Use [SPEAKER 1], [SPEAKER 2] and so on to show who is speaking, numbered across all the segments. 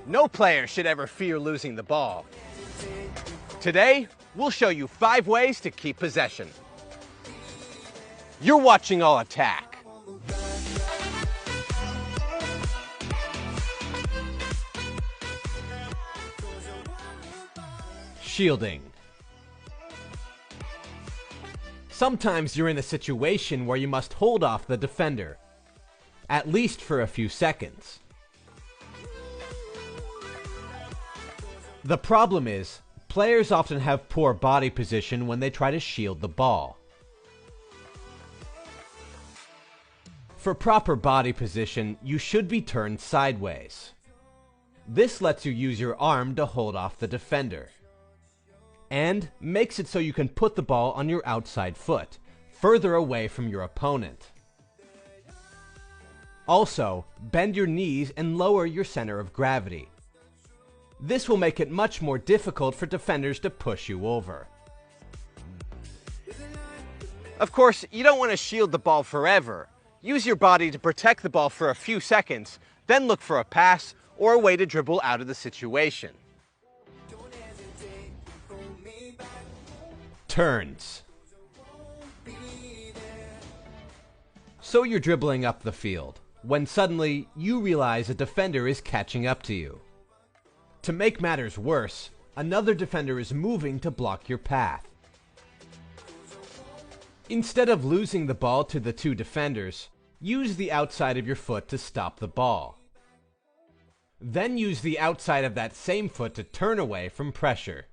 [SPEAKER 1] No player should ever fear losing the ball. Today, we'll show you 5 ways to keep possession. You're watching All Attack. Shielding. Sometimes you're in a situation where you must hold off the defender, at least for a few seconds. The problem is, players often have poor body position when they try to shield the ball. For proper body position, you should be turned sideways. This lets you use your arm to hold off the defender, and makes it so you can put the ball on your outside foot, further away from your opponent. Also, bend your knees and lower your center of gravity. This will make it much more difficult for defenders to push you over. Of course, you don't want to shield the ball forever. Use your body to protect the ball for a few seconds, then look for a pass or a way to dribble out of the situation. Turns. So you're dribbling up the field, when suddenly you realize a defender is catching up to you. To make matters worse, another defender is moving to block your path. Instead of losing the ball to the 2 defenders, use the outside of your foot to stop the ball. Then use the outside of that same foot to turn away from pressure.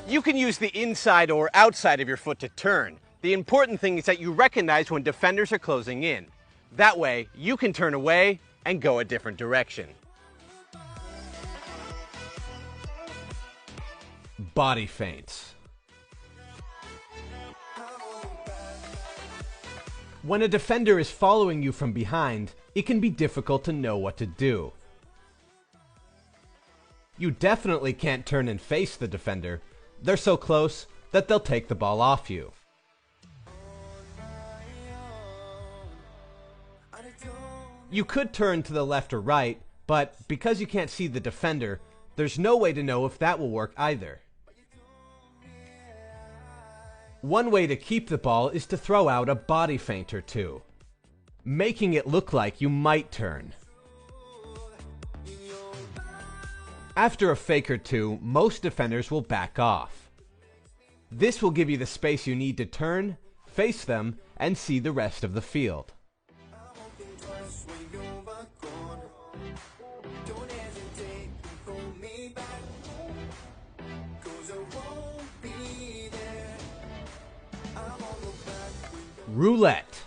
[SPEAKER 1] You can use the inside or outside of your foot to turn. The important thing is that you recognize when defenders are closing in. That way, you can turn away and go a different direction. Body feints. When a defender is following you from behind, it can be difficult to know what to do. You definitely can't turn and face the defender. They're so close that they'll take the ball off you. You could turn to the left or right, but because you can't see the defender, there's no way to know if that will work either. One way to keep the ball is to throw out a body feint or 2, making it look like you might turn. After a fake or 2, most defenders will back off. This will give you the space you need to turn, face them, and see the rest of the field. Roulette.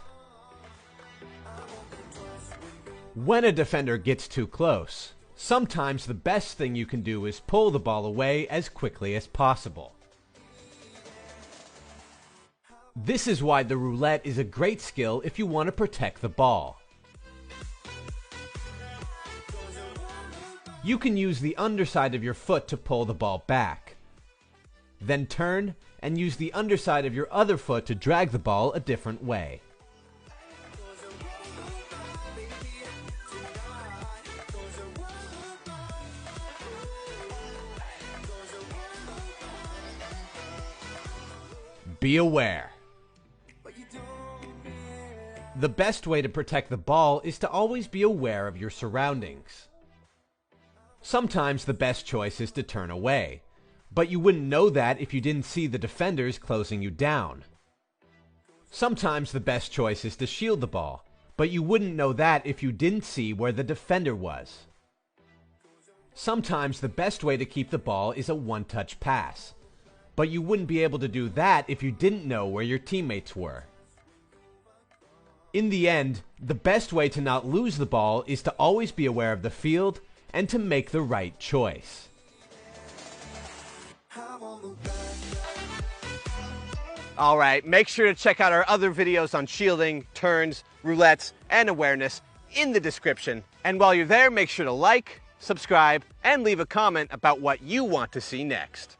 [SPEAKER 1] When a defender gets too close, sometimes the best thing you can do is pull the ball away as quickly as possible. This is why the roulette is a great skill if you want to protect the ball. You can use the underside of your foot to pull the ball back. Then turn and use the underside of your other foot to drag the ball a different way. Be aware. The best way to protect the ball is to always be aware of your surroundings. Sometimes the best choice is to turn away, but you wouldn't know that if you didn't see the defenders closing you down. Sometimes the best choice is to shield the ball, but you wouldn't know that if you didn't see where the defender was. Sometimes the best way to keep the ball is a one-touch pass, but you wouldn't be able to do that if you didn't know where your teammates were. In the end, the best way to not lose the ball is to always be aware of the field and to make the right choice. Alright, make sure to check out our other videos on shielding, turns, roulettes, and awareness in the description. And while you're there, make sure to like, subscribe, and leave a comment about what you want to see next.